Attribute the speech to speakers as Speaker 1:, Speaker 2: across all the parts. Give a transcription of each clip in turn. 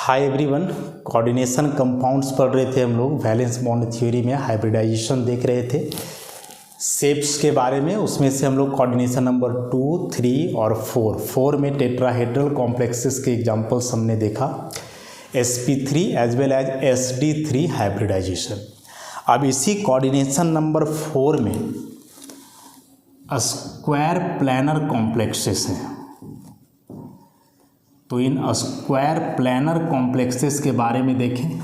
Speaker 1: Hi everyone, coordination compounds पढ़ रहे थे हम लोग। वैलेंस बॉन्ड थ्योरी में हाइब्रिडाइजेशन देख रहे थे शेप्स के बारे में। उसमें से हम लोग कोऑर्डिनेशन नंबर 2, 3 और 4 में टेट्राहेड्रल कॉम्प्लेक्सेस के एग्जांपल्स हमने देखा, sp3 as well as sd3 hybridisation. अब इसी कोऑर्डिनेशन नंबर 4 में स्क्वायर प्लानर कॉम्प्लेक्सेस हैं। तो इन स्क्वायर प्लानर कॉम्प्लेक्सेस के बारे में देखें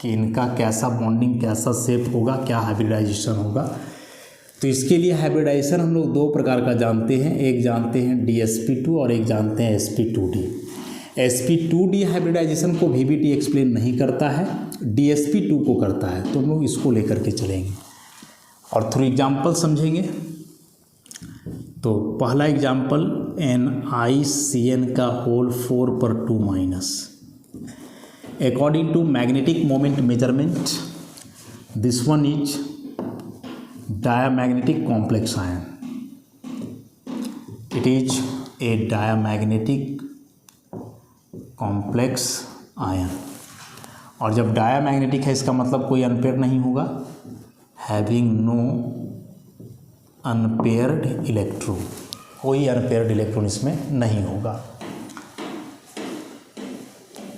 Speaker 1: कि इनका कैसा बॉन्डिंग, कैसा शेप होगा, क्या हाइब्रिडाइजेशन होगा। तो इसके लिए हाइब्रिडाइजेशन हम लोग दो प्रकार का जानते हैं, एक जानते हैं dsp2 और एक जानते हैं sp2d। sp2d हाइब्रिडाइजेशन को vbt एक्सप्लेन नहीं करता है, dsp2 को करता है। तो हम लोग इसको लेकर के चलेंगे और थ्रू एग्जाम्पल समझेंगे। तो पहला एग्जाम्पल NiCN का होल 4 पर 2 minus. According to magnetic moment measurement this one is diamagnetic complex ion. It is a diamagnetic complex ion. और जब डायामैग्नेटिक है इसका मतलब कोई अनपेयर नहीं होगा, हैविंग नो अनपेयर्ड इलेक्ट्रॉन, कोई अनपेयर्ड इलेक्ट्रॉन इसमें नहीं होगा।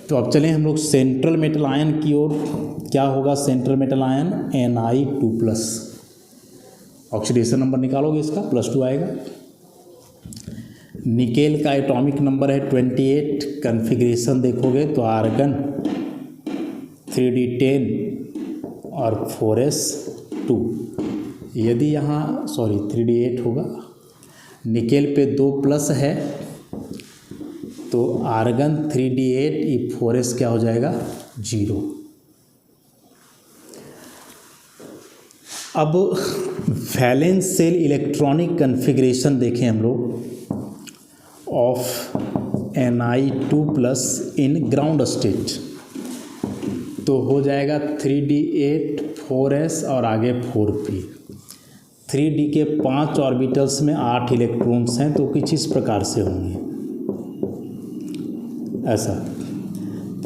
Speaker 1: तो अब चलें हम लोग सेंट्रल मेटल आयन की ओर। क्या होगा central metal ion? Ni2+। Oxidation number निकालोगे इसका +2 आएगा। निकेल का एटॉमिक नंबर है 28। कन्फिग्रेशन देखोगे तो आर्गन 3d10 और 4s2। यदि यहाँ 3d8 होगा, निकेल पे 2 प्लस है तो आर्गन 3d8 ये 4s क्या हो जाएगा? 0। अब वैलेंस सेल इलेक्ट्रॉनिक कन्फिग्रेशन देखें हम लोग of Ni2+ in ground state. तो हो जाएगा 3d8 4s और आगे 4p। 3d के 5 ऑर्बिटल्स में 8 इलेक्ट्रॉन्स हैं, तो कुछ इस प्रकार से होंगे ऐसा।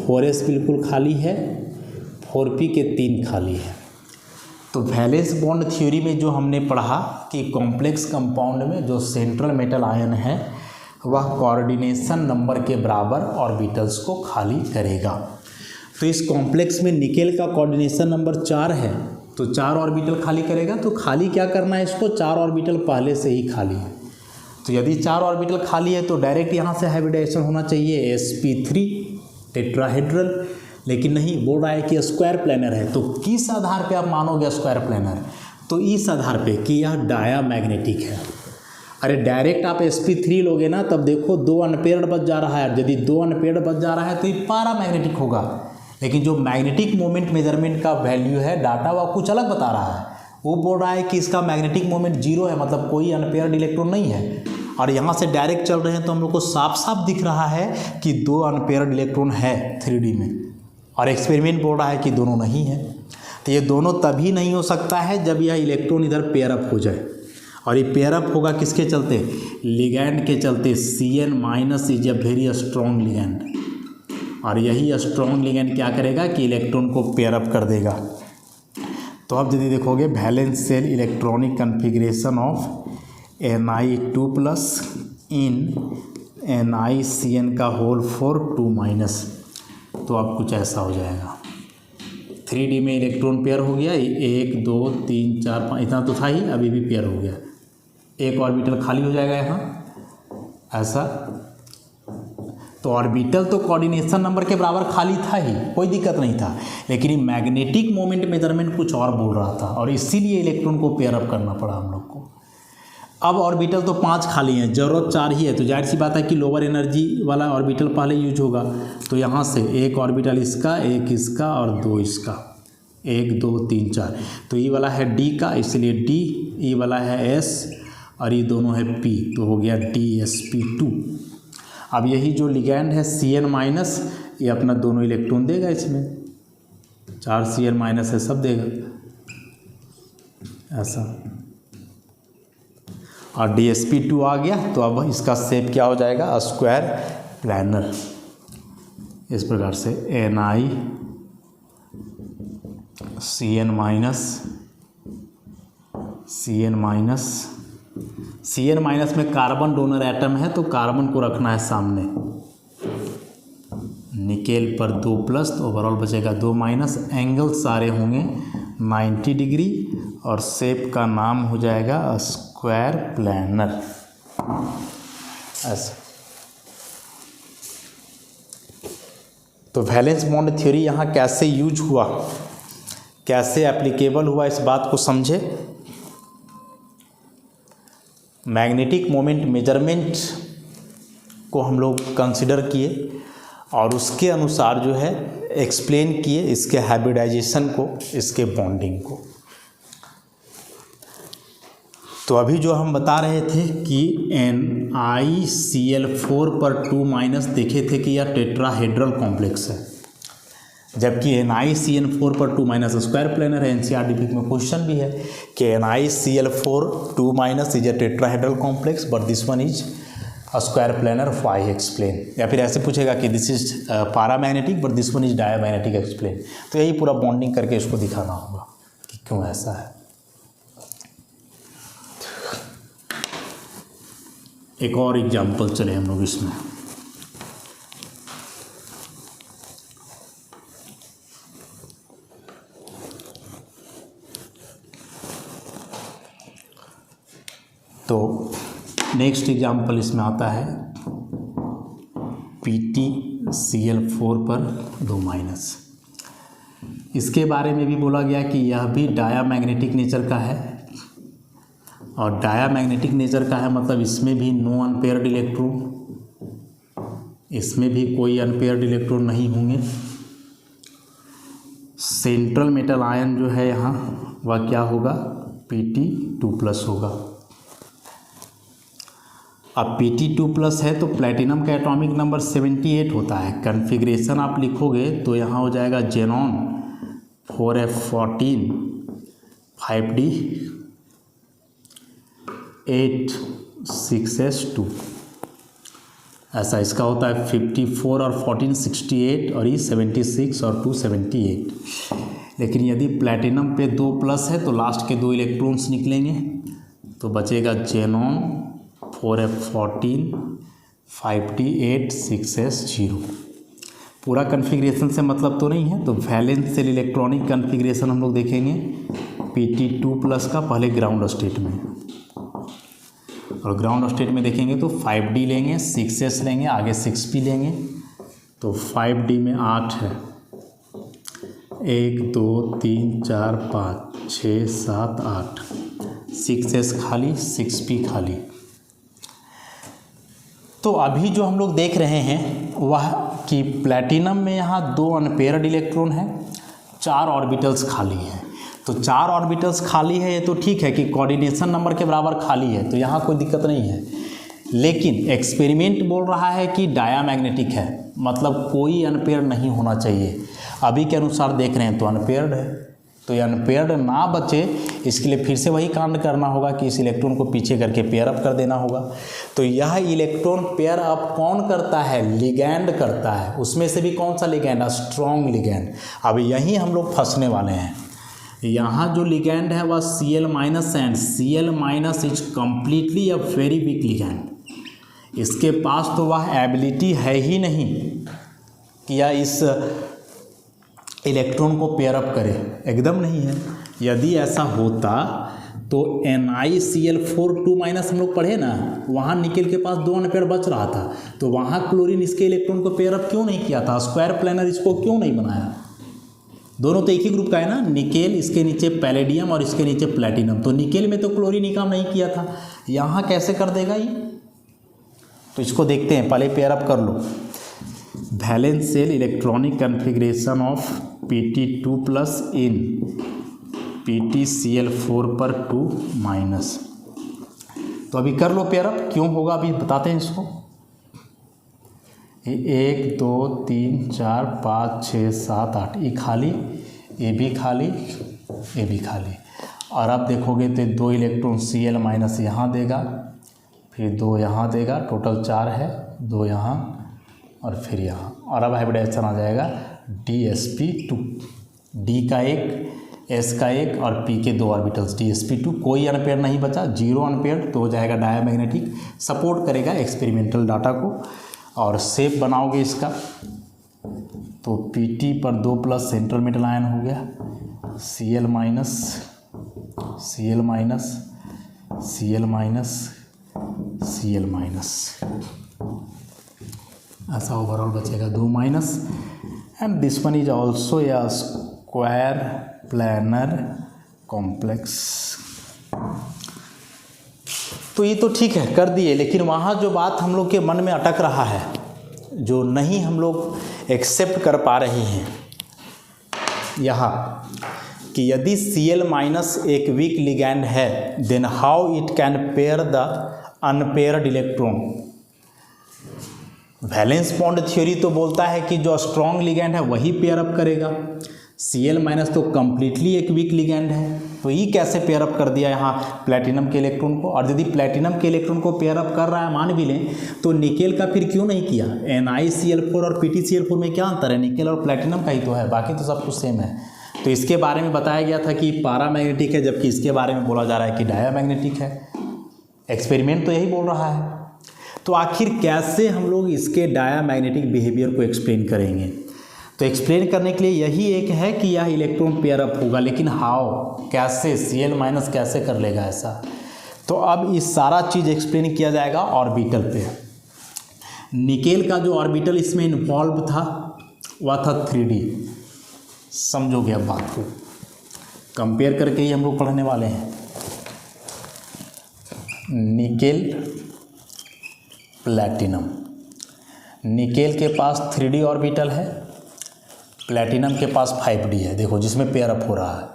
Speaker 1: 4s बिल्कुल खाली है, 4p के 3 खाली है। तो वैलेंस बॉन्ड थ्योरी में जो हमने पढ़ा कि कॉम्प्लेक्स कंपाउंड में जो सेंट्रल मेटल आयन है वह कोऑर्डिनेशन नंबर के बराबर ऑर्बिटल्स को खाली करेगा। तो इस कॉम्प्लेक्स में निकेल का कोऑर्डिनेशन नंबर 4 है, तो 4 ऑर्बिटल खाली करेगा। तो खाली क्या करना है इसको? 4 ऑर्बिटल पहले से ही खाली है। तो यदि 4 ऑर्बिटल खाली है तो डायरेक्ट यहाँ से हाइब्रिडाइजेशन होना चाहिए sp3 टेट्राहेड्रल, लेकिन नहीं, बोल रहा है कि स्क्वायर प्लानर है। तो किस आधार पे आप मानोगे स्क्वायर प्लानर? तो इस आधार पे कि यह डायामैग्नेटिक है। अरे डायरेक्ट आप sp3 लोगे ना, तब देखो 2 अनपेयर्ड बच जा रहा है। यदि 2 अनपेयर्ड बच जा रहा है तो ये पैरामैग्नेटिक होगा। लेकिन जो मैग्नेटिक मोमेंट मेजरमेंट का वैल्यू है डाटा, वह कुछ अलग बता रहा है। वो बोल रहा है कि इसका मैग्नेटिक मोमेंट 0 है, मतलब कोई अनपेयर्ड इलेक्ट्रॉन नहीं है। और यहाँ से डायरेक्ट चल रहे हैं तो हम लोग को साफ साफ दिख रहा है कि 2 अनपेयर्ड इलेक्ट्रॉन है 3D में, और एक्सपेरिमेंट बोल रहा है कि दोनों नहीं है। तो ये दोनों तभी नहीं हो सकता है जब यह इलेक्ट्रॉन इधर पेयर अप हो जाए। और ये पेयर अप होगा किसके चलते? लिगैंड के चलते। Cn- is a very strong ligand, और यही स्ट्रॉन्ग लिगैंड क्या करेगा कि इलेक्ट्रॉन को पेयर अप कर देगा। तो अब यदि देखोगे valence shell electronic configuration of Ni2+ in NiCN का होल 4 2 माइनस, तो अब कुछ ऐसा हो जाएगा। 3D में इलेक्ट्रॉन पेयर हो गया, 1 2 3 4 5 इतना तो था ही, अभी भी पेयर हो गया। एक ऑर्बिटल खाली हो जाएगा यहाँ ऐसा। तो ऑर्बिटल तो कोऑर्डिनेशन नंबर के बराबर खाली था ही, कोई दिक्कत नहीं था। लेकिन ये मैग्नेटिक मोमेंट मेजरमेंट कुछ और बोल रहा था, और इसीलिए इलेक्ट्रॉन को पेयर अप करना पड़ा हम लोग को। अब ऑर्बिटल तो 5 खाली हैं, ज़रूरत 4 ही है। तो जाहिर सी बात है कि लोअर एनर्जी वाला ऑर्बिटल पहले यूज होगा। तो यहाँ से एक ऑर्बिटल इसका, एक इसका और 2 इसका, 1 2 3 4। तो ये वाला है D का, इसलिए D, ये वाला है S और ये दोनों है P, तो हो गया dsp2। अब यही जो लिगैंड है Cn-, ये अपना दोनों इलेक्ट्रॉन देगा इसमें, 4 Cn- है, सब देगा ऐसा। और dsp2 आ गया, तो अब इसका शेप क्या हो जाएगा? Square planar. इस प्रकार से CN माइनस में कार्बन डोनर एटम है तो कार्बन को रखना है सामने, निकेल पर 2 प्लस तो ओवरऑल बचेगा 2 माइनस, एंगल सारे होंगे 90 डिग्री और शेप का नाम हो जाएगा स्क्वायर प्लैनर। ऐसा तो वैलेंस बॉन्ड थ्योरी यहाँ कैसे यूज हुआ, कैसे एप्लीकेबल हुआ, इस बात को समझे। मैग्नेटिक मोमेंट मेजरमेंट को हम लोग कंसिडर किए और उसके अनुसार जो है एक्सप्लेन किए इसके हाइब्रिडाइजेशन को, इसके बॉन्डिंग को। तो अभी जो हम बता रहे थे कि NiCl4 पर 2- देखे थे कि यह टेट्राहेड्रल कॉम्प्लेक्स है, जबकि NiCN4 पर 2- स्क्वायर प्लेनर है। NCERT में क्वेश्चन भी है कि NiCl4 2- is a tetrahedral complex but this one is square planar, why explain. या फिर ऐसे पूछेगा कि this is paramagnetic but this one is diamagnetic, explain. तो यही पूरा बॉन्डिंग करके इसको दिखाना होगा कि क्यों ऐसा है। एक और एग्जाम्पल चले हम लोग इसमें। तो नेक्स्ट एग्जाम्पल इसमें आता है PtCl4 पर 2-। इसके बारे में भी बोला गया कि यह भी डायामैग्नेटिक नेचर का है, और डायामैग्नेटिक नेचर का है मतलब इसमें भी नो अनपेयर्ड इलेक्ट्रॉन, इसमें भी कोई अनपेयर्ड इलेक्ट्रॉन नहीं होंगे। सेंट्रल मेटल आयन जो है यहाँ वह क्या होगा, Pt2+ होगा। अब Pt2+ है तो प्लेटिनम का एटॉमिक नंबर 78 होता है। कन्फिग्रेशन आप लिखोगे तो यहाँ हो जाएगा जेनॉन 4f14 5d 8 6s2, ऐसा इसका होता है 54 और 14 68 और ये 76 और 2 78। लेकिन यदि प्लेटिनम पे 2+ है तो लास्ट के 2 इलेक्ट्रॉन्स निकलेंगे तो बचेगा जेनॉन 4f14 5d 8 6s0। पूरा कन्फिग्रेशन से मतलब तो नहीं है, तो वैलेंस सेल इलेक्ट्रॉनिक कन्फिग्रेशन हम लोग देखेंगे Pt2+ का पहले ग्राउंड स्टेट में, और ग्राउंड स्टेट में देखेंगे तो 5d लेंगे, 6s लेंगे, आगे 6p लेंगे। तो 5d में 8 है, 1 2 3 4 5 6 7 8, 6s खाली, 6p खाली। तो अभी जो हम लोग देख रहे हैं वह कि प्लैटिनम में यहाँ 2 अनपेयर्ड इलेक्ट्रॉन हैं, 4 ऑर्बिटल्स खाली हैं। तो 4 ऑर्बिटल्स खाली है ये तो ठीक है कि कोऑर्डिनेशन नंबर के बराबर खाली है, तो यहाँ कोई दिक्कत नहीं है। लेकिन एक्सपेरिमेंट बोल रहा है कि डायामैग्नेटिक है, मतलब कोई अनपेयर्ड नहीं होना चाहिए। अभी के अनुसार देख रहे हैं तो अनपेयर्ड है, तो ये अनपेयर्ड ना बचे इसके लिए फिर से वही कांड करना होगा कि इस इलेक्ट्रॉन को पीछे करके पेयर अप कर देना होगा। तो यह इलेक्ट्रॉन पेयर अप कौन करता है, लिगैंड करता है। उसमें से भी कौन सा लिगैंड, स्ट्रॉन्ग लिगैंड। अब यहीं हम लोग फंसने वाले हैं। यहाँ जो लिगैंड है वह Cl- and Cl- is completely a very weak ligand. इसके पास तो वह एबिलिटी है ही नहीं कि यह इस इलेक्ट्रॉन को पेयर अप करे, एकदम नहीं है। यदि ऐसा होता तो NiCl4 2- हम लोग पढ़े ना, वहाँ निकेल के पास 2 अनपेयर बच रहा था, तो वहाँ क्लोरीन इसके इलेक्ट्रॉन को पेयर अप क्यों नहीं किया था, स्क्वायर प्लेनर इसको क्यों नहीं बनाया। दोनों तो एक ही ग्रुप का है ना, निकेल इसके नीचे पैलेडियम और इसके नीचे प्लैटिनम, तो निकेल में तो क्लोरीन ही काम नहीं किया था, यहाँ कैसे कर देगा ये। तो इसको देखते हैं, पहले पेयर अप कर लो। Valence shell electronic configuration of Pt2+ in PtCl4 पर 2-। तो अभी कर लो पेयर अप, क्यों होगा अभी बताते हैं इसको। 1 2 3 4 5 6 7 8, ये खाली, ये भी खाली, ये भी खाली। और अब देखोगे तो 2 इलेक्ट्रॉन Cl- यहाँ देगा, फिर 2 यहाँ देगा, टोटल 4 है, 2 यहाँ और फिर यहाँ, और अब हाइब्रिडाइजेशन आ जाएगा DsP2, D का एक, S का एक और P के 2 ऑर्बिटल्स DsP2, कोई अनपेयर नहीं बचा, 0 अनपेयर, तो हो जाएगा डायामैग्नेटिक, सपोर्ट करेगा एक्सपेरिमेंटल डाटा को। और शेप बनाओगे इसका तो Pt पर 2 प्लस सेंट्रल मेटल आयन हो गया, Cl minus, Cl minus, Cl minus, Cl minus, ऐसा ओवरऑल बचेगा 2 minus. And this one is also या स्क्वायर प्लानर कॉम्प्लेक्स। तो ये तो ठीक है कर दिए, लेकिन वहाँ जो बात हम लोग के मन में अटक रहा है, जो नहीं हम लोग एक्सेप्ट कर पा रहे हैं यहाँ, कि यदि Cl माइनस एक वीक लिगैंड है, then how it can pair the unpaired electron. Valence bond theory तो बोलता है कि जो स्ट्रॉन्ग लिगैंड है वही पेयर अप करेगा, Cl माइनस तो कम्प्लीटली एक वीक लिगैंड है, तो ये कैसे पेयर अप कर दिया यहाँ प्लेटिनम के इलेक्ट्रॉन को। और यदि प्लेटिनम के इलेक्ट्रॉन को पेयर अप कर रहा है मान भी लें, तो निकेल का फिर क्यों नहीं किया। NiCl4 और PtCl4 में क्या अंतर है, निकेल और प्लेटिनम का ही तो है, बाकी तो सब कुछ सेम है। तो इसके बारे में बताया गया था कि पैरामैग्नेटिक है, जबकि इसके बारे में बोला जा रहा है कि डायामैग्नेटिक है। एक्सपेरिमेंट तो यही बोल रहा है। तो आखिर कैसे हम लोग इसके डायामैग्नेटिक बिहेवियर को एक्सप्लेन करेंगे। तो एक्सप्लेन करने के लिए यही एक है कि यह इलेक्ट्रॉन पेयर अप होगा, लेकिन हाउ, कैसे, Cl माइनस कैसे कर लेगा ऐसा। तो अब इस सारा चीज़ एक्सप्लेन किया जाएगा ऑर्बिटल पे। निकेल का जो ऑर्बिटल इसमें इन्वॉल्व था वह था 3D। समझोगे अब बात को, कंपेयर करके ही हम लोग पढ़ने वाले हैं। निकेल प्लैटिनम, निकेल के पास 3D ऑर्बिटल है, प्लैटिनम के पास 5D है, देखो जिसमें पेयर अप हो रहा है।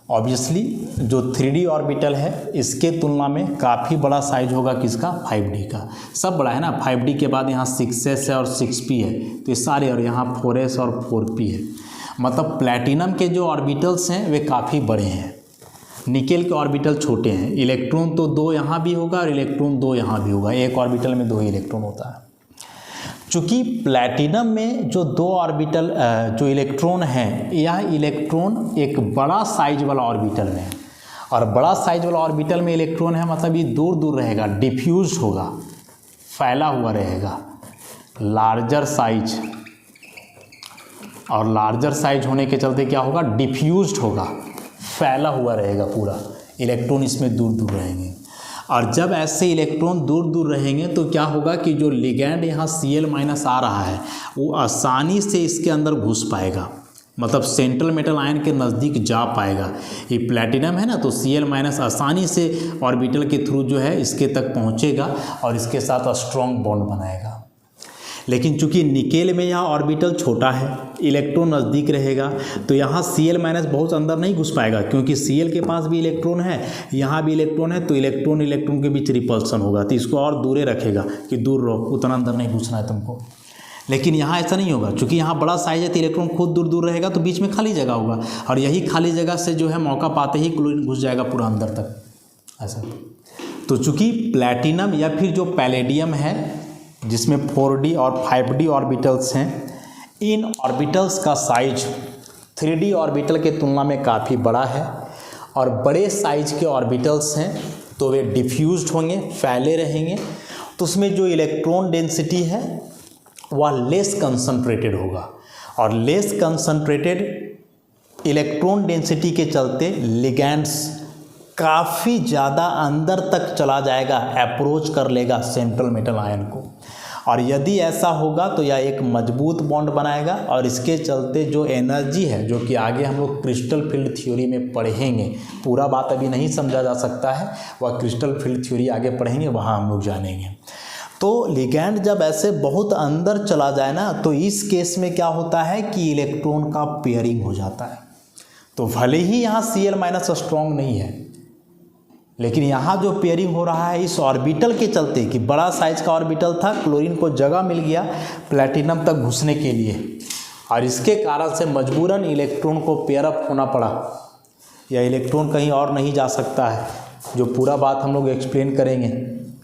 Speaker 1: ऑब्वियसली जो 3D ऑर्बिटल है इसके तुलना में काफ़ी बड़ा साइज होगा किसका, 5D का। सब बड़ा है ना, 5D के बाद यहाँ 6s है और 6p है, तो ये सारे, और यहाँ 4s और 4p है। मतलब प्लैटिनम के जो ऑर्बिटल्स हैं वे काफ़ी बड़े हैं, निकेल के ऑर्बिटल छोटे हैं। इलेक्ट्रॉन तो 2 यहाँ भी होगा और इलेक्ट्रॉन 2 यहाँ भी होगा, एक ऑर्बिटल में 2 ही इलेक्ट्रॉन होता है। चूँकि प्लैटिनम में जो 2 ऑर्बिटल जो इलेक्ट्रॉन हैं, यह इलेक्ट्रॉन एक बड़ा साइज वाला ऑर्बिटल में है, और बड़ा साइज वाला ऑर्बिटल में इलेक्ट्रॉन है मतलब ये दूर दूर रहेगा, डिफ्यूज होगा, फैला हुआ रहेगा। लार्जर साइज, और लार्जर साइज होने के चलते क्या होगा, डिफ्यूज्ड होगा, फैला हुआ रहेगा पूरा, इलेक्ट्रॉन इसमें दूर दूर रहेंगे। और जब ऐसे इलेक्ट्रॉन दूर दूर रहेंगे तो क्या होगा कि जो लिगैंड यहाँ Cl माइनस आ रहा है वो आसानी से इसके अंदर घुस पाएगा, मतलब सेंट्रल मेटल आयन के नज़दीक जा पाएगा। ये प्लैटिनम है ना, तो Cl माइनस आसानी से ऑर्बिटल के थ्रू जो है इसके तक पहुँचेगा और इसके साथ स्ट्रॉन्ग बॉन्ड बनाएगा। लेकिन चूंकि निकेल में यहाँ ऑर्बिटल छोटा है, इलेक्ट्रॉन नज़दीक रहेगा, तो यहाँ Cl माइनस बहुत अंदर नहीं घुस पाएगा, क्योंकि Cl के पास भी इलेक्ट्रॉन है, यहाँ भी इलेक्ट्रॉन है, तो इलेक्ट्रॉन इलेक्ट्रॉन के बीच रिपल्सन होगा, तो इसको और दूरे रखेगा कि दूर रहो, उतना अंदर नहीं घुसना है तुमको। लेकिन यहाँ ऐसा नहीं होगा, चूँकि यहाँ बड़ा साइज है तो इलेक्ट्रॉन खुद दूर दूर रहेगा, तो बीच में खाली जगह होगा, और यही खाली जगह से जो है मौका पाते ही क्लोरीन घुस जाएगा पूरा अंदर तक, ऐसा। तो चूँकि प्लैटिनम या फिर जो पैलेडियम है जिसमें 4D और 5D ऑर्बिटल्स हैं, इन ऑर्बिटल्स का साइज 3D ऑर्बिटल के तुलना में काफ़ी बड़ा है, और बड़े साइज के ऑर्बिटल्स हैं तो वे डिफ्यूज्ड होंगे, फैले रहेंगे, तो उसमें जो इलेक्ट्रॉन डेंसिटी है वह लेस कंसंट्रेटेड होगा, और लेस कंसंट्रेटेड इलेक्ट्रॉन डेंसिटी के चलते लिगैंड्स काफ़ी ज़्यादा अंदर तक चला जाएगा, अप्रोच कर लेगा सेंट्रल मेटल आयन को, और यदि ऐसा होगा तो यह एक मजबूत बॉन्ड बनाएगा, और इसके चलते जो एनर्जी है, जो कि आगे हम लोग क्रिस्टल फील्ड थ्योरी में पढ़ेंगे, पूरा बात अभी नहीं समझा जा सकता है, वह क्रिस्टल फील्ड थ्योरी आगे पढ़ेंगे, वहाँ हम लोग जानेंगे। तो लिगैंड जब ऐसे बहुत अंदर चला जाए ना, तो इस केस में क्या होता है कि इलेक्ट्रॉन का पेयरिंग हो जाता है। तो भले ही यहाँ Cl माइनस स्ट्रॉन्ग नहीं है, लेकिन यहाँ जो पेयरिंग हो रहा है इस ऑर्बिटल के चलते, कि बड़ा साइज का ऑर्बिटल था, क्लोरीन को जगह मिल गया प्लैटिनम तक घुसने के लिए, और इसके कारण से मजबूरन इलेक्ट्रॉन को पेयर अप होना पड़ा, या इलेक्ट्रॉन कहीं और नहीं जा सकता है, जो पूरा बात हम लोग एक्सप्लेन करेंगे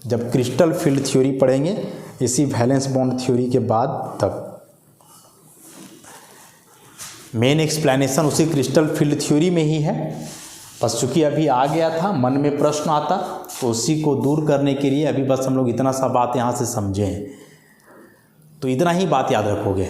Speaker 1: जब क्रिस्टल फील्ड थ्योरी पढ़ेंगे, इसी वैलेंस बॉन्ड थ्योरी के बाद तब। मेन एक्सप्लेनेशन उसी क्रिस्टल फील्ड थ्योरी में ही है, बस चूँकि अभी आ गया था, मन में प्रश्न आता तो उसी को दूर करने के लिए अभी बस हम लोग इतना सा बात यहाँ से समझें। तो इतना ही बात याद रखोगे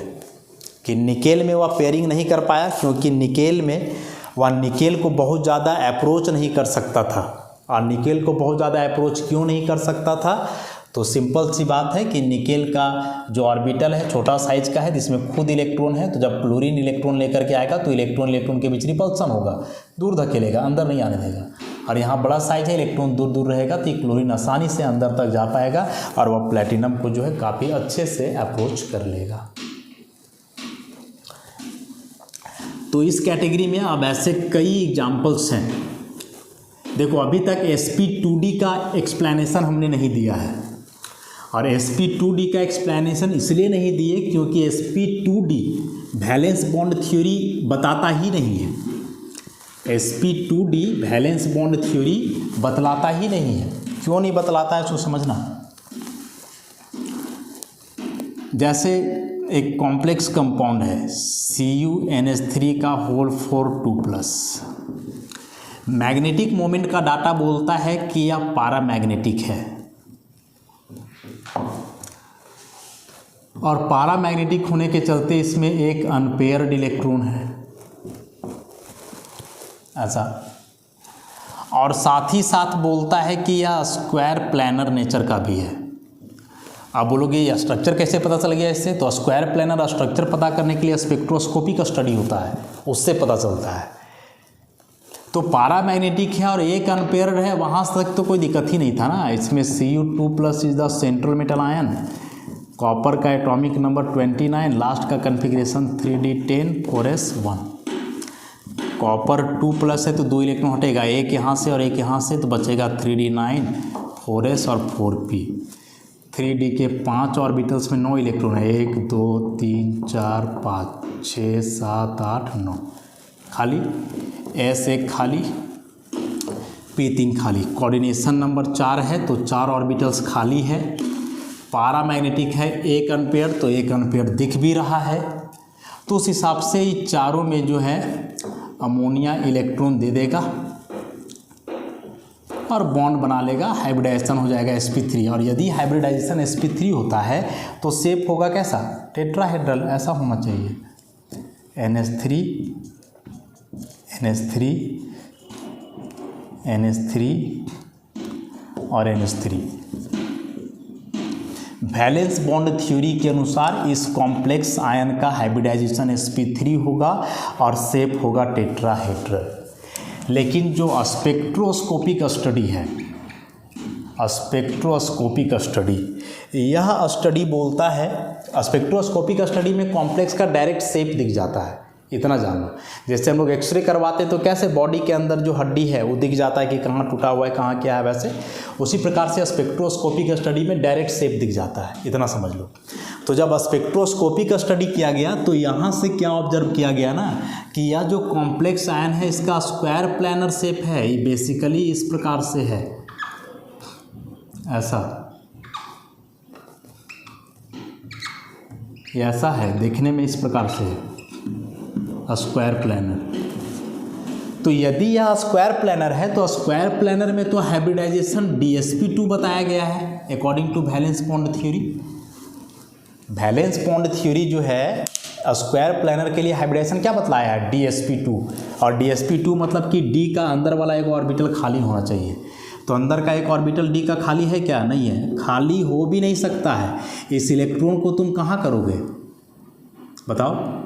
Speaker 1: कि निकेल में वह पेयरिंग नहीं कर पाया क्योंकि निकेल में वह निकेल को बहुत ज़्यादा अप्रोच नहीं कर सकता था। और निकेल को बहुत ज़्यादा अप्रोच क्यों नहीं कर सकता था? तो सिंपल सी बात है कि निकेल का जो ऑर्बिटल है छोटा साइज का है जिसमें खुद इलेक्ट्रॉन है, तो जब क्लोरीन इलेक्ट्रॉन लेकर के आएगा तो इलेक्ट्रॉन इलेक्ट्रॉन के बीच रिपल्सन होगा, दूर धकेलेगा, अंदर नहीं आने देगा। और यहाँ बड़ा साइज है, इलेक्ट्रॉन दूर दूर रहेगा तो ये क्लोरीन आसानी से अंदर तक जा पाएगा और वह प्लेटिनम को जो है काफ़ी अच्छे से अप्रोच कर लेगा। तो इस कैटेगरी में अब ऐसे कई एग्जाम्पल्स हैं। देखो अभी तक sp2d का एक्सप्लेनेशन हमने नहीं दिया है, और sp2d का एक्सप्लेनेशन इसलिए नहीं दिए क्योंकि sp2d वैलेंस बॉन्ड थ्योरी बताता ही नहीं है। sp2d वैलेंस बॉन्ड थ्योरी बतलाता ही नहीं है। क्यों नहीं बतलाता है इसको समझना। जैसे एक कॉम्प्लेक्स कंपाउंड है CuNH3 का होल 4 2+, मैग्नेटिक मोमेंट का डाटा बोलता है कि यह पैरामैग्नेटिक है, और पैरामैग्नेटिक होने के चलते इसमें एक अनपेयर्ड इलेक्ट्रॉन है ऐसा, और साथ ही साथ बोलता है कि यह स्क्वायर प्लैनर नेचर का भी है। अब बोलोगे ये स्ट्रक्चर कैसे पता चल गया इससे? तो स्क्वायर प्लैनर स्ट्रक्चर पता करने के लिए स्पेक्ट्रोस्कोपी का स्टडी होता है, उससे पता चलता है। तो पैरामैग्नेटिक है और एक अनपेयर्ड है, वहाँ तक तो कोई दिक्कत ही नहीं था ना। इसमें Cu2+ is the central metal ion, copper का एटॉमिक नंबर 29, लास्ट का कन्फिग्रेशन 3d10 4s1। कॉपर 2+ है तो 2 इलेक्ट्रॉन हटेगा, एक यहाँ से और एक यहाँ से, तो बचेगा 3d9 4s और 4p। 3d के 5 ऑर्बिटल्स में 9 इलेक्ट्रॉन है, 1 2 3 4 5 6 7 8 9, खाली S1 खाली, P3 खाली। कोऑर्डिनेशन नंबर 4 है तो 4 ऑर्बिटल्स खाली है। पैरामैग्नेटिक है, एक अनपेयर, तो एक अनपेयर दिख भी रहा है, तो उस हिसाब से ये चारों में जो है अमोनिया इलेक्ट्रॉन दे देगा और बॉन्ड बना लेगा, हाइब्रिडाइजेशन हो जाएगा sp3। और यदि हाइब्रिडाइजेशन sp3 होता है तो शेप होगा कैसा? टेट्राहेड्रल ऐसा होना चाहिए, NH3 NH3 NH3 और NH3। वैलेंस बॉन्ड थ्योरी के अनुसार इस कॉम्प्लेक्स आयन का हाइब्रिडाइजेशन sp3 होगा और शेप होगा टेट्राहेड्रल। लेकिन जो स्पेक्ट्रोस्कोपिक स्टडी है, स्पेक्ट्रोस्कोपिक स्टडी, यह स्टडी बोलता है, स्पेक्ट्रोस्कोपिक स्टडी में कॉम्प्लेक्स का डायरेक्ट शेप दिख जाता है, इतना जानना। जैसे हम लोग एक्सरे करवाते हैं तो कैसे बॉडी के अंदर जो हड्डी है वो दिख जाता है कि कहाँ टूटा हुआ है, कहाँ क्या है, वैसे उसी प्रकार से स्पेक्ट्रोस्कोपिक स्टडी में डायरेक्ट शेप दिख जाता है, इतना समझ लो। तो जब स्पेक्ट्रोस्कोपिक स्टडी किया गया तो यहाँ से क्या ऑब्जर्व किया गया ना कि यह जो कॉम्प्लेक्स आयन है इसका स्क्वायर प्लैनर शेप है, ये बेसिकली इस प्रकार से है, ऐसा, ये ऐसा है, देखने में इस प्रकार से है स्क्वायर प्लैनर। तो यदि यह स्क्वायर प्लैनर है तो स्क्वायर प्लैनर में तो हाइब्रिडाइजेशन dsp2 बताया गया है according to valence bond theory. Valence bond theory जो है स्क्वायर प्लैनर के लिए हाइब्रिडाइजेशन क्या बतलाया है? dsp2। और dsp2 मतलब कि d का अंदर वाला एक ऑर्बिटल खाली होना चाहिए। तो अंदर का एक ऑर्बिटल d का खाली है क्या? नहीं है, खाली हो भी नहीं सकता है। इस इलेक्ट्रॉन को तुम कहाँ करोगे बताओ?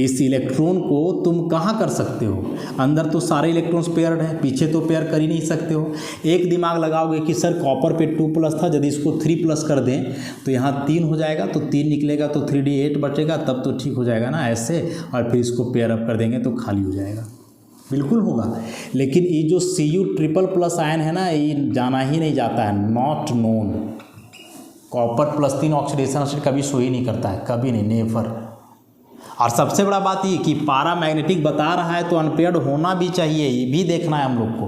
Speaker 1: इस इलेक्ट्रॉन को तुम कहाँ कर सकते हो? अंदर तो सारे इलेक्ट्रॉन्स पेयर्ड हैं, पीछे तो पेयर कर ही नहीं सकते हो। एक दिमाग लगाओगे कि सर कॉपर पे 2+ था, यदि इसको 3+ कर दें तो यहाँ 3 हो जाएगा, तो 3 निकलेगा तो 3d8 बचेगा, तब तो ठीक हो जाएगा ना ऐसे, और फिर इसको पेयर अप कर देंगे तो खाली हो जाएगा। बिल्कुल होगा, लेकिन ये जो Cu++ आयन है ना, ये जाना ही नहीं जाता है, not known. Copper +3 oxidation state कभी शो ही नहीं करता है, कभी नहीं, नेवर। और सबसे बड़ा बात ये कि पैरामैग्नेटिक बता रहा है तो अनपेयर्ड होना भी चाहिए, ये भी देखना है हम लोग को,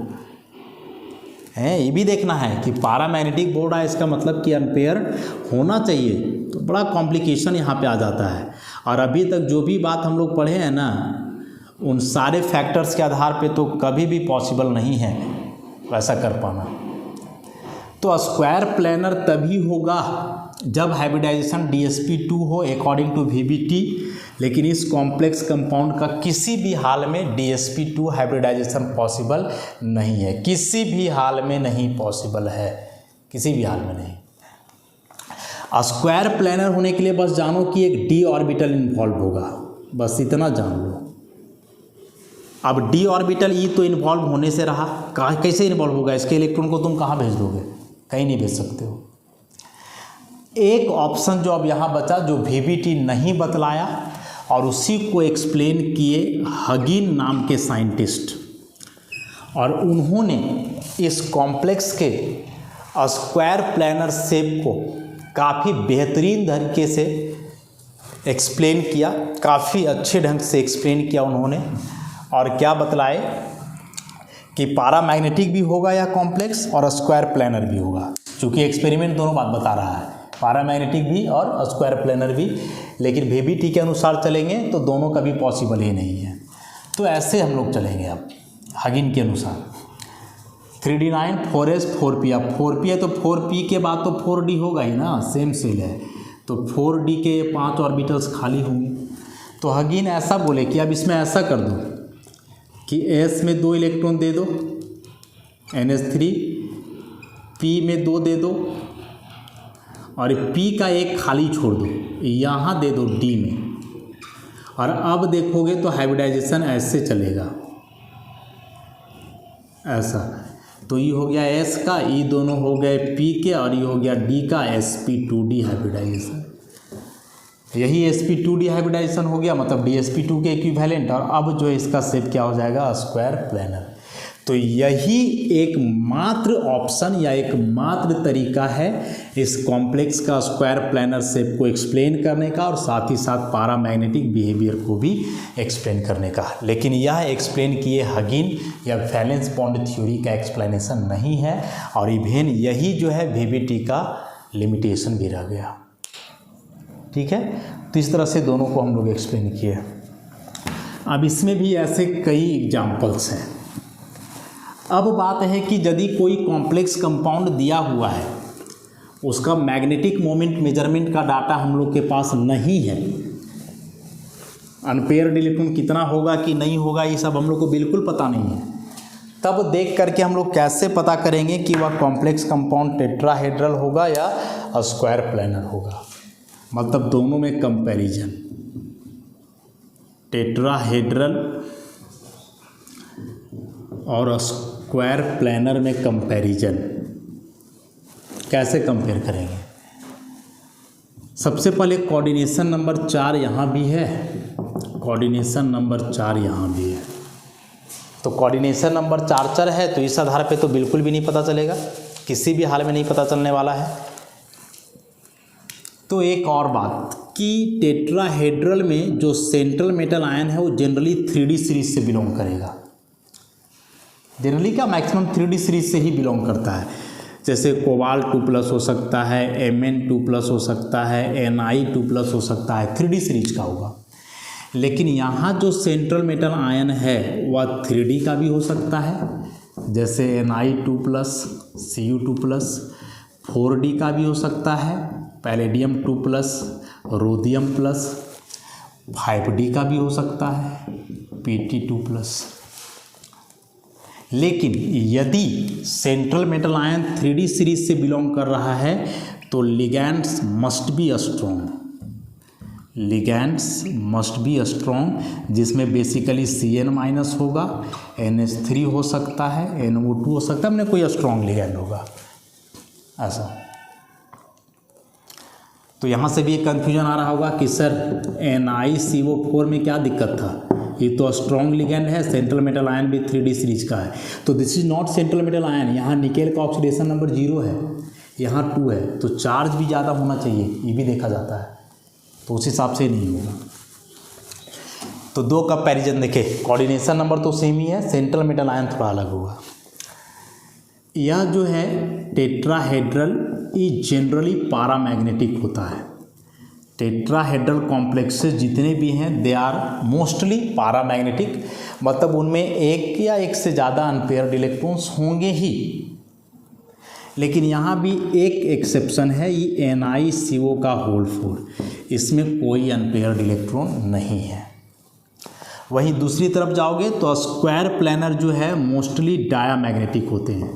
Speaker 1: है ये भी देखना है कि पैरामैग्नेटिक बोल रहा है, इसका मतलब कि अनपेयर्ड होना चाहिए। तो बड़ा कॉम्प्लिकेशन यहाँ पे आ जाता है। और अभी तक जो भी बात हम लोग पढ़े हैं ना, उन सारे फैक्टर्स के आधार पे तो कभी भी पॉसिबल नहीं है वैसा कर पाना। तो स्क्वायर प्लानर तभी होगा जब हाइब्रिडाइजेशन DsP2 हो अकॉर्डिंग टू VBT, लेकिन इस कॉम्प्लेक्स कंपाउंड का किसी भी हाल में DsP2 हाइब्रिडाइजेशन पॉसिबल नहीं है, किसी भी हाल में नहीं पॉसिबल है, किसी भी हाल में नहीं। स्क्वायर प्लानर होने के लिए बस जानो कि एक d ऑर्बिटल इन्वॉल्व होगा, बस इतना जान लो। अब d ऑर्बिटल ई तो इन्वॉल्व होने से रहा, कैसे इन्वॉल्व होगा? इसके इलेक्ट्रॉन को तुम कहाँ भेज दोगे? कहीं नहीं भेज सकते हो। एक ऑप्शन जो अब यहाँ बचा, जो VBT नहीं बतलाया और उसी को एक्सप्लेन किए हगिन नाम के साइंटिस्ट, और उन्होंने इस कॉम्प्लेक्स के स्क्वायर प्लानर शेप को काफ़ी बेहतरीन तरीके से एक्सप्लेन किया, काफ़ी अच्छे ढंग से एक्सप्लेन किया उन्होंने। और क्या बतलाए कि पैरामैग्नेटिक भी होगा या कॉम्प्लेक्स और स्क्वायर प्लानर भी होगा, क्योंकि एक्सपेरिमेंट दोनों बात बता रहा है, पैरामैग्नेटिक भी और स्क्वायर प्लानर भी। लेकिन VBT के अनुसार चलेंगे तो दोनों कभी पॉसिबल ही नहीं है। तो ऐसे हम लोग चलेंगे अब हगिन के अनुसार। 3D9 4s 4p, अब 4p है तो 4p के बाद तो 4d होगा ही ना, सेम सेल है, तो 4d के 5 ऑर्बिटल्स खाली होंगे। तो हगिन ऐसा बोले कि अब इसमें ऐसा कर दो कि s में 2 इलेक्ट्रॉन दे दो NH3, p में 2 दे दो और p का एक खाली छोड़ दो, यहाँ दे दो d में। और अब देखोगे तो हाइब्रिडाइजेशन ऐसे चलेगा, ऐसा। तो ये हो गया s का, ये दोनों हो गए p के, और ये हो गया d का sp2d हाइब्रिडाइजेशन। यही sp2d हाइब्रिडाइजेशन हो गया, मतलब DsP2 के इक्विवेलेंट। और अब जो इसका शेप क्या हो जाएगा? Square planar. तो यही एकमात्र ऑप्शन या एकमात्र तरीका है इस कॉम्प्लेक्स का स्क्वायर प्लानर शेप को एक्सप्लेन करने का, और साथ ही साथ पैरामैग्नेटिक बिहेवियर को भी एक्सप्लेन करने का। लेकिन यह एक्सप्लेन किए हगिन या वैलेंस बॉन्ड थ्योरी का एक्सप्लेनेशन नहीं है, और इवेन यही जो है VBT का लिमिटेशन भी रह गया। ठीक है, तो इस तरह से दोनों को हम लोग एक्सप्लेन किए। अब इसमें भी ऐसे कई एग्जाम्पल्स हैं। अब बात है कि यदि कोई कॉम्प्लेक्स कंपाउंड दिया हुआ है, उसका मैग्नेटिक मोमेंट मेजरमेंट का डाटा हम लोग के पास नहीं है, अनपेयर्ड इलेक्ट्रॉन कितना होगा कि नहीं होगा ये सब हम लोग को बिल्कुल पता नहीं है, तब देख करके हम लोग कैसे पता करेंगे कि वह कॉम्प्लेक्स कंपाउंड टेट्राहेड्रल होगा या स्क्वायर प्लानर होगा? मतलब दोनों में कंपैरिजन, टेट्राहेड्रल और स्क्वायर प्लानर में कंपैरिजन कैसे कंपेयर करेंगे? सबसे पहले कोऑर्डिनेशन नंबर 4 यहाँ भी है, कोऑर्डिनेशन नंबर 4 यहाँ भी है। तो कोऑर्डिनेशन नंबर 4 है, तो इस आधार पे तो बिल्कुल भी नहीं पता चलेगा, किसी भी हाल में नहीं पता चलने वाला है। तो एक और बात कि टेट्राहेड्रल में जो सेंट्रल मेटल आयन है वो जनरली 3D सीरीज से बिलोंग करेगा, जनरली क्या मैक्सिमम 3D सीरीज से ही बिलोंग करता है। जैसे कोबाल्ट 2+ हो सकता है, Mn2+ हो सकता है, Ni2+ हो सकता है, 3D सीरीज का होगा। लेकिन यहाँ जो सेंट्रल मेटल आयन है वह 3D का भी हो सकता है, जैसे Ni2+, Cu2+, 4D का भी हो सकता है, पैलेडियम 2+, रोडियम 5D का भी हो सकता है, Pt2+। लेकिन यदि central metal ion 3D series से बिलोंग कर रहा है तो ligands must be strong, ligands must be strong, जिसमें बेसिकली Cn- होगा, NH3 हो सकता है, NO2 हो सकता है, मैंने कोई स्ट्रॉन्ग लिगैंड होगा ऐसा। तो यहाँ से भी एक कन्फ्यूजन आ रहा होगा कि सर NiCO4 में क्या दिक्कत था, ये तो स्ट्रॉन्ग लिगैंड है, सेंट्रल मेटल आयन भी 3D सीरीज का है। तो this is not central metal ion, यहाँ निकेल का ऑक्सीडेशन नंबर 0 है, यहाँ 2 है, तो चार्ज भी ज़्यादा होना चाहिए, ये भी देखा जाता है, तो उस हिसाब से नहीं होगा। तो दो कंपैरिजन देखे, कोऑर्डिनेशन नंबर तो सेम ही है, सेंट्रल मेटल आयन थोड़ा अलग होगा। यह जो है टेट्राहेड्रल ये जनरली पैरामैग्नेटिक होता है, टेट्राहेड्रल कॉम्प्लेक्सेस जितने भी हैं दे आर मोस्टली पैरामैग्नेटिक, मतलब उनमें एक या एक से ज़्यादा अनपेयर्ड इलेक्ट्रॉन्स होंगे ही। लेकिन यहाँ भी एक एक्सेप्शन है, ये NiCO का होल 4, इसमें कोई अनपेयर्ड इलेक्ट्रॉन नहीं है। वहीं दूसरी तरफ जाओगे तो स्क्वायर प्लानर जो है मोस्टली डायामैग्नेटिक होते हैं,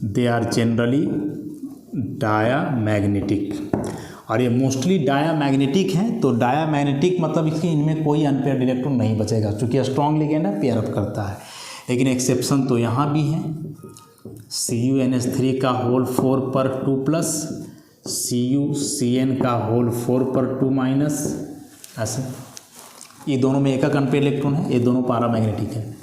Speaker 1: दे आर जनरली डायामैग्नेटिक, और ये मोस्टली डायामैग्नेटिक हैं। तो डायामैग्नेटिक मतलब इसकी इनमें कोई अनपेयर्ड इलेक्ट्रॉन नहीं बचेगा, क्योंकि स्ट्रॉन्ग लिगेंड है, पेयर अप करता है। लेकिन एक्सेप्शन तो यहाँ भी है, CuNH3 का होल 4 पर 2+, CuCN का होल 4 पर 2-, ऐसे ये दोनों में एक अनपेयर्ड इलेक्ट्रॉन है, ये दोनों पैरामैग्नेटिक है।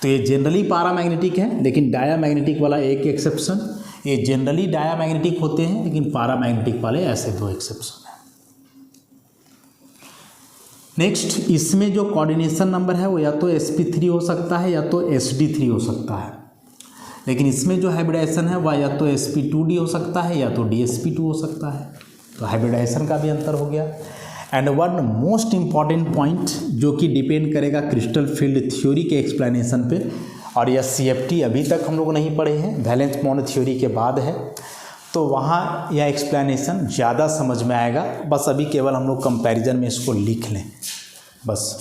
Speaker 1: तो ये जनरली पैरामैग्नेटिक है, लेकिन डायामैग्नेटिक वाला एक एक्सेप्शन, ये जनरली डायामैग्नेटिक होते हैं लेकिन पैरामैग्नेटिक वाले ऐसे 2 एक्सेप्शन हैं। नेक्स्ट, इसमें जो कोऑर्डिनेशन नंबर है वो या तो sp3 हो सकता है या तो sd3 हो सकता है, लेकिन इसमें जो हाइब्रिडाइजेशन है वह या तो sp2d हो सकता है या तो dsp2 हो सकता है। तो हाइब्रिडाइजेशन का भी अंतर हो गया। And one most important point जो कि डिपेंड करेगा क्रिस्टल फील्ड थ्योरी के एक्सप्लेनेशन पे, और यह CFT अभी तक हम लोग नहीं पढ़े हैं, वैलेंस बॉन्ड थ्योरी के बाद है, तो वहाँ यह एक्सप्लेनेशन ज़्यादा समझ में आएगा। बस अभी केवल हम लोग कंपैरिजन में इसको लिख लें बस।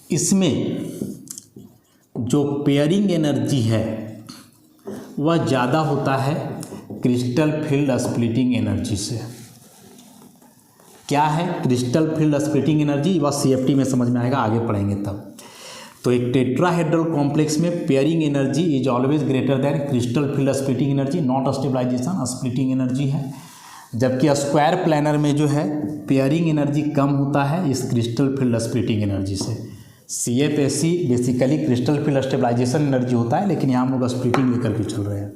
Speaker 1: इसमें जो पेयरिंग एनर्जी है वह ज़्यादा होता है क्रिस्टल फील्ड स्प्लिटिंग एनर्जी से। क्या है क्रिस्टल फील्ड स्प्लिटिंग एनर्जी, वह CFT में समझ में आएगा, आगे पढ़ेंगे तब। तो एक टेट्राहेड्रल कॉम्प्लेक्स में pairing energy is always greater than crystal field splitting energy, not stabilisation, splitting energy है। जबकि स्क्वायर प्लानर में जो है पेयरिंग एनर्जी कम होता है इस क्रिस्टल फील्ड स्प्लिटिंग एनर्जी से। CFSE basically crystal field stabilisation energy होता है, लेकिन यहाँ हम लोग स्प्लिटिंग लेकर के चल रहे हैं।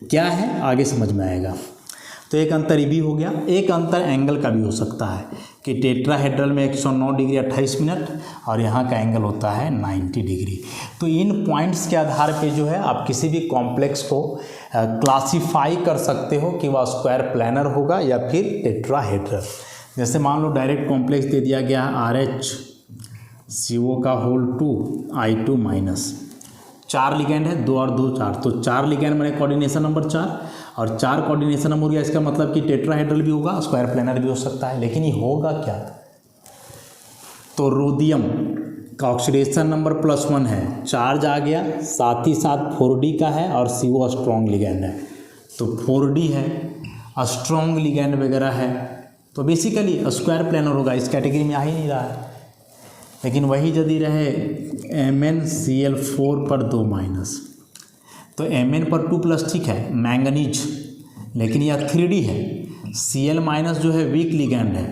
Speaker 1: क्या है आगे समझ में आएगा। तो एक अंतर ये भी हो गया। एक अंतर एंगल का भी हो सकता है कि टेट्राहेड्रल में 109 डिग्री 28 मिनट और यहाँ का एंगल होता है 90 डिग्री। तो इन पॉइंट्स के आधार पे जो है आप किसी भी कॉम्प्लेक्स को क्लासीफाई कर सकते हो कि वह स्क्वायर प्लानर होगा या फिर टेट्राहेड्रल। जैसे मान लो डायरेक्ट कॉम्प्लेक्स दे दिया गया RH CO का होल 2 I2-, 4 लिगेंड है, 2 और 2 4, तो 4 लिगेंड मैंने कोऑर्डिनेशन नंबर 4 और 4 कोऑर्डिनेशन नंबर हो गया। इसका मतलब कि टेट्राहेड्रल भी होगा, स्क्वायर प्लानर भी हो सकता है। लेकिन ये होगा क्या, तो रोडियम का ऑक्सीडेशन नंबर +1 है, चार्ज आ गया, साथ ही साथ 4D का है और CO स्ट्रॉन्ग लिगेंड है, तो 4D है, स्ट्रॉन्ग लिगेंड वगैरह है, तो बेसिकली स्क्वायर प्लानर होगा। इस कैटेगरी में आ ही नहीं रहा है। लेकिन वही यदि रहे MnCl4 पर 2-, तो Mn पर 2+, ठीक है, मैंगनीज, लेकिन यह 3D है। Cl- जो है वीक लिगेंड है,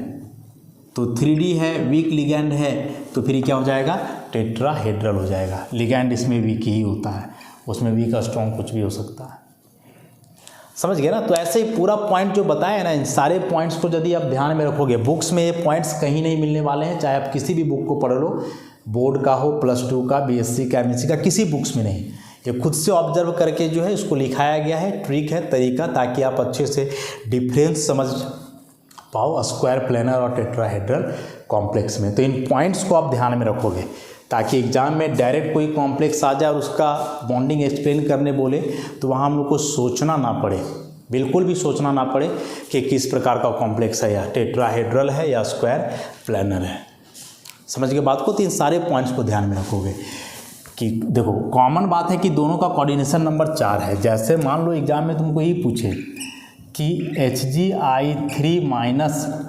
Speaker 1: तो 3D है, वीक लिगेंड है, तो फिर क्या हो जाएगा, टेट्राहेड्रल हो जाएगा। लिगेंड इसमें वीक ही होता है, उसमें वीक स्ट्रॉन्ग कुछ भी हो सकता है। समझ गए ना। तो ऐसे ही पूरा पॉइंट जो बताया ना, इन सारे पॉइंट्स को यदि आप ध्यान में रखोगे, बुक्स में ये पॉइंट्स कहीं नहीं मिलने वाले हैं, चाहे आप किसी भी बुक को पढ़ लो, बोर्ड का हो, +2 का, BSc केमिस्ट्री का, किसी बुक्स में नहीं। ये खुद से ऑब्जर्व करके जो है इसको लिखाया गया है, ट्रिक है, तरीका, ताकि आप अच्छे से डिफरेंस समझ पाओ स्क्वायर प्लानर और टेट्राहेड्रल कॉम्प्लेक्स में। तो इन पॉइंट्स को आप ध्यान में रखोगे ताकि एग्जाम में डायरेक्ट कोई कॉम्प्लेक्स आ जाए और उसका बॉन्डिंग एक्सप्लेन करने बोले तो वहाँ हम लोग को सोचना ना पड़े, बिल्कुल भी सोचना ना पड़े कि किस प्रकार का कॉम्प्लेक्स है, या टेट्राहेड्रल है या स्क्वायर प्लानर है। समझ के बात को। तो इन सारे पॉइंट्स को ध्यान में रखोगे कि देखो कॉमन बात है कि दोनों का कोऑर्डिनेशन नंबर 4 है। जैसे मान लो एग्जाम में तुमको यही पूछे कि Hgi3-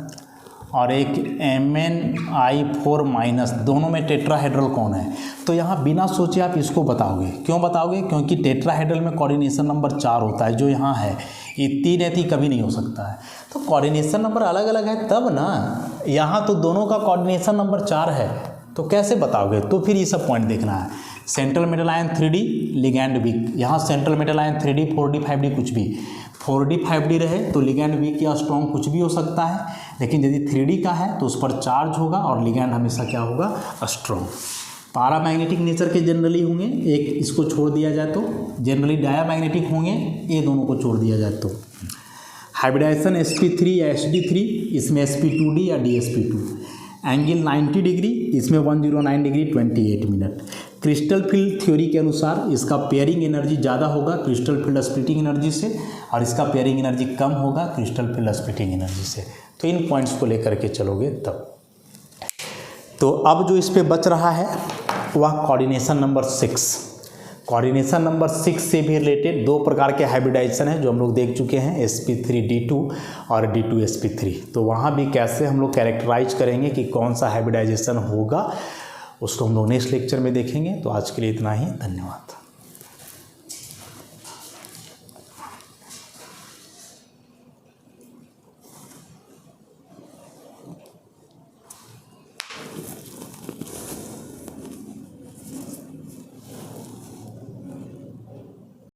Speaker 1: और एक Mni4- दोनों में टेट्राहेड्रल कौन है, तो यहाँ बिना सोचे आप इसको बताओगे। क्यों बताओगे, क्योंकि टेट्राहेड्रल में कोऑर्डिनेशन नंबर 4 होता है, जो यहाँ है ये 3 है, कभी नहीं हो सकता है। तो कोऑर्डिनेशन नंबर अलग अलग है तब ना, यहाँ तो दोनों का कोऑर्डिनेशन नंबर 4 है, तो कैसे बताओगे। तो फिर ये सब पॉइंट देखना है। Central metal ion 3D, ligand weak, यहाँ central metal ion 3D 4D 5D कुछ भी, 4D 5D रहे तो लिगैंड वीक या स्ट्रॉन्ग कुछ भी हो सकता है, लेकिन यदि 3D का है तो उस पर चार्ज होगा और लिगैंड हमेशा क्या होगा, स्ट्रॉन्ग। पैरामैग्नेटिक नेचर के जनरली होंगे, एक इसको छोड़ दिया जाए तो जनरली डायामैग्नेटिक होंगे, ये दोनों को छोड़ दिया जाए तो। हाइब्रिडाइजेशन sp3 या hd3, इसमें sp2d या dsp2। एंगल 90 डिग्री, इसमें 109 degree 28 minute. Crystal field theory के अनुसार इसका पेयरिंग एनर्जी ज़्यादा होगा क्रिस्टल फील्ड स्प्लिटिंग एनर्जी से, और इसका पेयरिंग एनर्जी कम होगा क्रिस्टल फील्ड स्प्लिटिंग एनर्जी से। तो इन पॉइंट्स को लेकर के चलोगे तब। तो अब जो इस पे बच रहा है वह कोऑर्डिनेशन नंबर 6। कोऑर्डिनेशन नंबर 6 से भी रिलेटेड दो प्रकार के हाइब्रिडाइजेशन है जो हम लोग देख चुके हैं, sp3d2 और d2sp3। तो वहाँ भी कैसे हम लोग कैरेक्टराइज करेंगे कि कौन सा हाइब्रिडाइजेशन होगा, उसको हम लोग नेक्स्ट लेक्चर में देखेंगे। तो आज के लिए इतना ही, धन्यवाद।